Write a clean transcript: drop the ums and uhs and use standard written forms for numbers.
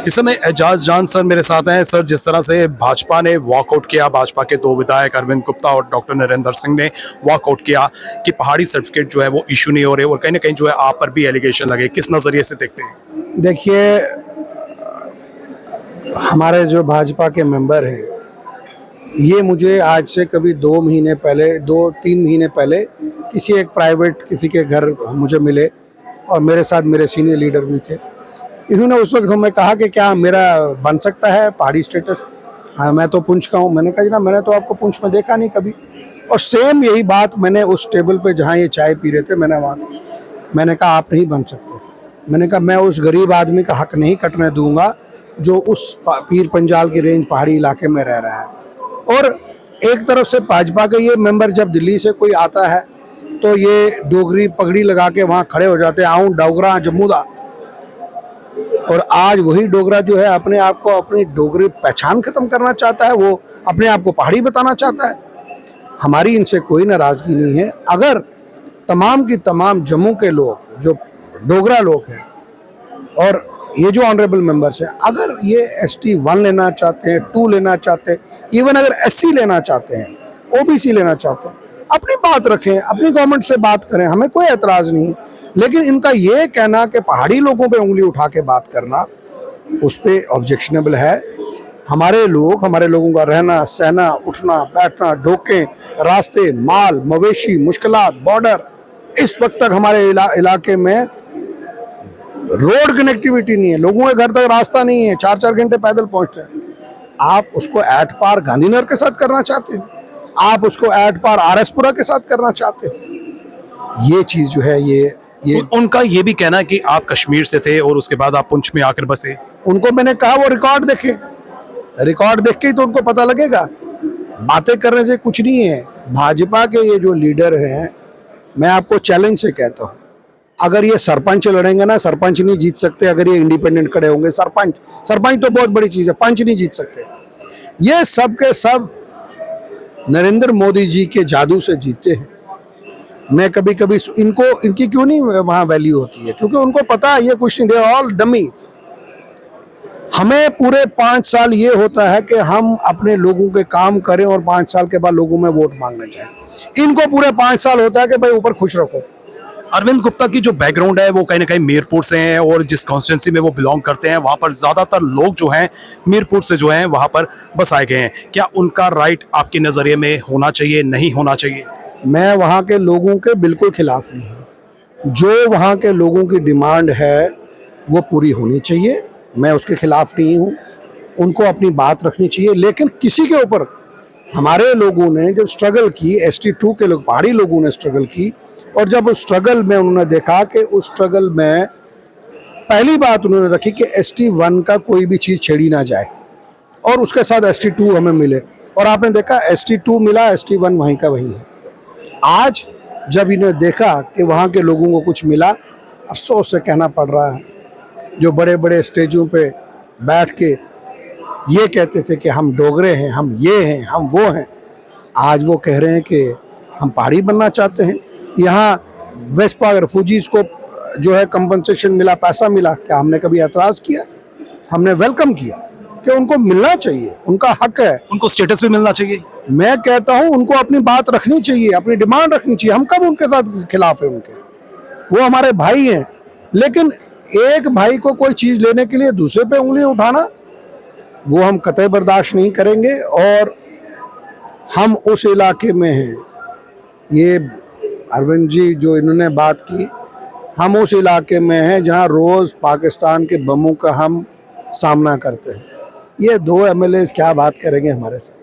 इस समय एजाज जान सर मेरे साथ हैं। सर, जिस तरह से भाजपा ने वॉकआउट किया, भाजपा के दो विधायक अरविंद गुप्ता और डॉक्टर नरेंद्र सिंह ने वॉकआउट किया कि पहाड़ी सर्टिफिकेट जो है वो इशू नहीं हो रहे, और कहीं ना कहीं जो है आप पर भी एलिगेशन लगे, किस नज़रिए से देखते हैं? देखिए, हमारे जो भाजपा के मेंबर हैं, ये मुझे आज से कभी 2-3 महीने पहले किसी एक प्राइवेट किसी के घर मुझे मिले और मेरे साथ मेरे सीनियर लीडर भी थे। इन्होंने उस वक्त हमें कहा कि क्या मेरा बन सकता है पहाड़ी स्टेटस। हाँ, मैं तो पुंछ का हूँ। मैंने कहा जनाब, मैंने तो आपको पुंछ में देखा नहीं कभी। और सेम यही बात मैंने उस टेबल पे जहाँ ये चाय पी रहे थे, मैंने कहा आप नहीं बन सकते। मैंने कहा मैं उस गरीब आदमी का हक नहीं कटने दूंगा जो उस पीर पंजाल की रेंज पहाड़ी इलाके में रह रहा है। और एक तरफ से भाजपा के ये मेंबर जब दिल्ली से कोई आता है तो ये डोगरी पगड़ी लगा के वहाँ खड़े हो जाते हैं, आऊँ डोगरा जम्मूदा। और आज वही डोगरा जो है अपने आप को, अपनी डोगरी पहचान खत्म करना चाहता है, वो अपने आप को पहाड़ी बताना चाहता है। हमारी इनसे कोई नाराजगी नहीं है। अगर तमाम की तमाम जम्मू के लोग जो डोगरा लोग हैं और ये जो ऑनरेबल मेंबर्स हैं, अगर ये ST 1 लेना चाहते हैं, 2 लेना चाहते हैं, इवन अगर SC लेना चाहते हैं, OBC लेना चाहते हैं, अपनी बात रखें, अपनी गवर्नमेंट से बात करें, हमें कोई एतराज़ नहीं है। लेकिन इनका ये कहना कि पहाड़ी लोगों पे उंगली उठा के बात करना, उस पर ऑब्जेक्शनेबल है। हमारे लोगों का रहना सहना, उठना बैठना, ढोके, रास्ते, माल मवेशी, मुश्किलात, बॉर्डर, इस वक्त तक हमारे इलाके में रोड कनेक्टिविटी नहीं है, लोगों के घर तक रास्ता नहीं है, 4-4 घंटे पैदल पहुंचते हैं। आप उसको एट पार गांधीनगर के साथ करना चाहते हो, आप उसको एट पार RS-पुरा के साथ करना चाहते हो। ये चीज़ जो है ये उनका ये भी कहना है कि आप कश्मीर से थे और उसके बाद आप पुंछ में आकर बसे। उनको मैंने कहा वो रिकॉर्ड देखे, रिकॉर्ड देख के ही तो उनको पता लगेगा। बातें करने से कुछ नहीं है। भाजपा के ये जो लीडर हैं, मैं आपको चैलेंज से कहता हूँ, अगर ये सरपंच लड़ेंगे ना, सरपंच नहीं जीत सकते। अगर ये इंडिपेंडेंट खड़े होंगे, सरपंच तो बहुत बड़ी चीज़ है, पंच नहीं जीत सकते। ये सब के सब नरेंद्र मोदी जी के जादू से जीतते हैं। मैं कभी कभी इनकी क्यों नहीं वहाँ वैल्यू होती है, क्योंकि उनको पता है ये कुछ नहीं, दे ऑल डमीज। हमें पूरे 5 साल ये होता है कि हम अपने लोगों के काम करें और 5 साल के बाद लोगों में वोट मांगने जाएं। इनको पूरे 5 साल होता है कि भाई ऊपर खुश रखो। अरविंद गुप्ता की जो बैकग्राउंड है वो कहीं ना कहीं मीरपुर से हैं, और जिस कॉन्स्टिट्यूंसी में वो बिलोंग करते हैं वहाँ पर ज़्यादातर लोग जो हैं मीरपुर से जो हैं वहाँ पर बसाए गए हैं। क्या उनका राइट आपके नज़रिए में होना चाहिए, नहीं होना चाहिए? मैं वहाँ के लोगों के बिल्कुल खिलाफ नहीं हूँ। जो वहाँ के लोगों की डिमांड है वो पूरी होनी चाहिए, मैं उसके खिलाफ नहीं हूँ। उनको अपनी बात रखनी चाहिए। लेकिन किसी के ऊपर, हमारे लोगों ने जब स्ट्रगल की, ST 2 के लोग, पहाड़ी लोगों ने स्ट्रगल की, और जब उस स्ट्रगल में उन्होंने देखा कि उस स्ट्रगल में पहली बात उन्होंने रखी कि ST 1 का कोई भी चीज़ छेड़ी ना जाए, और उसके साथ ST 2 हमें मिले, और आपने देखा ST 2 मिला, ST 1 वहीं का वहीं है। आज जब इन्हें देखा कि वहाँ के लोगों को कुछ मिला, अफसोस से कहना पड़ रहा है, जो बड़े बड़े स्टेजों पे बैठ के ये कहते थे कि हम डोगरे हैं, हम ये हैं, हम वो हैं, आज वो कह रहे हैं कि हम पहाड़ी बनना चाहते हैं। यहाँ वेस्ट पाक रेफ्यूजीज़ को जो है कंपनसेशन मिला, पैसा मिला, क्या हमने कभी एतराज़ किया? हमने वेलकम किया कि उनको मिलना चाहिए, उनका हक है, उनको स्टेटस भी मिलना चाहिए। मैं कहता हूँ उनको अपनी बात रखनी चाहिए, अपनी डिमांड रखनी चाहिए। हम कब उनके साथ खिलाफ है उनके? वो हमारे भाई हैं। लेकिन एक भाई को कोई चीज़ लेने के लिए दूसरे पे उंगली उठाना, वो हम कतई बर्दाश्त नहीं करेंगे। और हम उस इलाके में हैं, ये अरविंद जी जो इन्होंने बात की, हम उस इलाके में हैं जहाँ रोज़ पाकिस्तान के बमों का हम सामना करते हैं। ये 2 MLAs क्या बात करेंगे हमारे साथ?